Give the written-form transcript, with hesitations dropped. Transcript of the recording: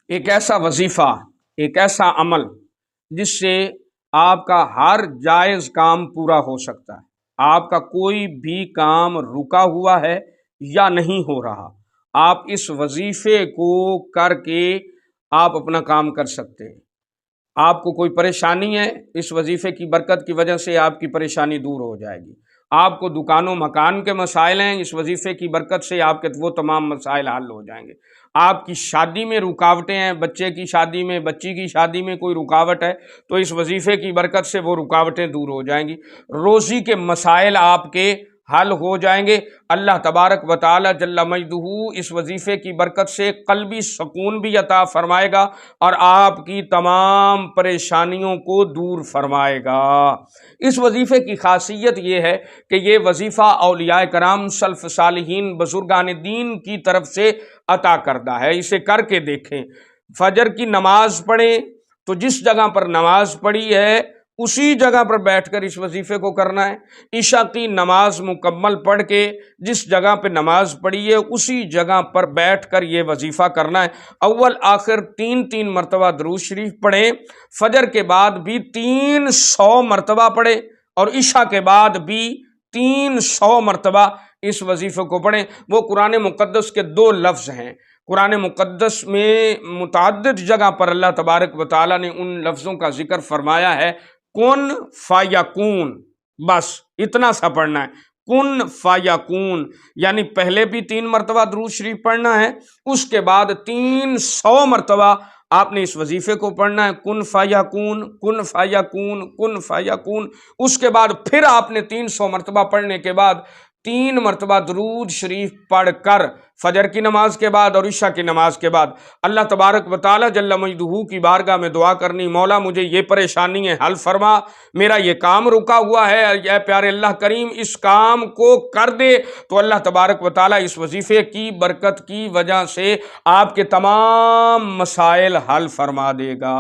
ایک ایسا وظیفہ، ایک ایسا عمل جس سے آپ کا ہر جائز کام پورا ہو سکتا ہے۔ آپ کا کوئی بھی کام رکا ہوا ہے یا نہیں ہو رہا، آپ اس وظیفے کو کر کے آپ اپنا کام کر سکتے ہیں۔ آپ کو کوئی پریشانی ہے، اس وظیفے کی برکت کی وجہ سے آپ کی پریشانی دور ہو جائے گی۔ آپ کو دکان و مکان کے مسائل ہیں، اس وظیفے کی برکت سے آپ کے وہ تمام مسائل حل ہو جائیں گے۔ آپ کی شادی میں رکاوٹیں ہیں، بچے کی شادی میں، بچی کی شادی میں کوئی رکاوٹ ہے تو اس وظیفے کی برکت سے وہ رکاوٹیں دور ہو جائیں گی۔ روزی کے مسائل آپ کے حل ہو جائیں گے۔ اللہ تبارک و تعالی جل مجدہ اس وظیفے کی برکت سے قلبی سکون بھی عطا فرمائے گا اور آپ کی تمام پریشانیوں کو دور فرمائے گا۔ اس وظیفے کی خاصیت یہ ہے کہ یہ وظیفہ اولیاء کرام سلف صالحین بزرگان دین کی طرف سے عطا کردہ ہے۔ اسے کر کے دیکھیں۔ فجر کی نماز پڑھیں تو جس جگہ پر نماز پڑھی ہے اسی جگہ پر بیٹھ کر اس وظیفے کو کرنا ہے۔ عشاء کی نماز مکمل پڑھ کے جس جگہ پہ نماز پڑھی ہے اسی جگہ پر بیٹھ کر یہ وظیفہ کرنا ہے۔ اول آخر 3 مرتبہ درود شریف پڑھیں، فجر کے بعد بھی 300 مرتبہ پڑھیں اور عشاء کے بعد بھی 300 مرتبہ اس وظیفے کو پڑھیں۔ وہ قرآن مقدس کے 2 لفظ ہیں۔ قرآن مقدس میں متعدد جگہ پر اللہ تبارک و تعالیٰ نے ان لفظوں کا ذکر فرمایا ہے، کن فیکون، بس اتنا سا پڑھنا ہے، کن فیکون، یعنی پہلے بھی 3 مرتبہ درود شریف پڑھنا ہے، اس کے بعد 300 مرتبہ آپ نے اس وظیفے کو پڑھنا ہے، کن فیکون کن فیکون کن فیکون۔ اس کے بعد پھر آپ نے 300 مرتبہ پڑھنے کے بعد 3 مرتبہ درود شریف پڑھ کر فجر کی نماز کے بعد اور عشاء کی نماز کے بعد اللہ تبارک و تعالی جل مجدہ کی بارگاہ میں دعا کرنی، مولا مجھے یہ پریشانی ہے حل فرما، میرا یہ کام رکا ہوا ہے، اے پیارے اللہ کریم اس کام کو کر دے۔ تو اللہ تبارک و تعالی اس وظیفے کی برکت کی وجہ سے آپ کے تمام مسائل حل فرما دے گا۔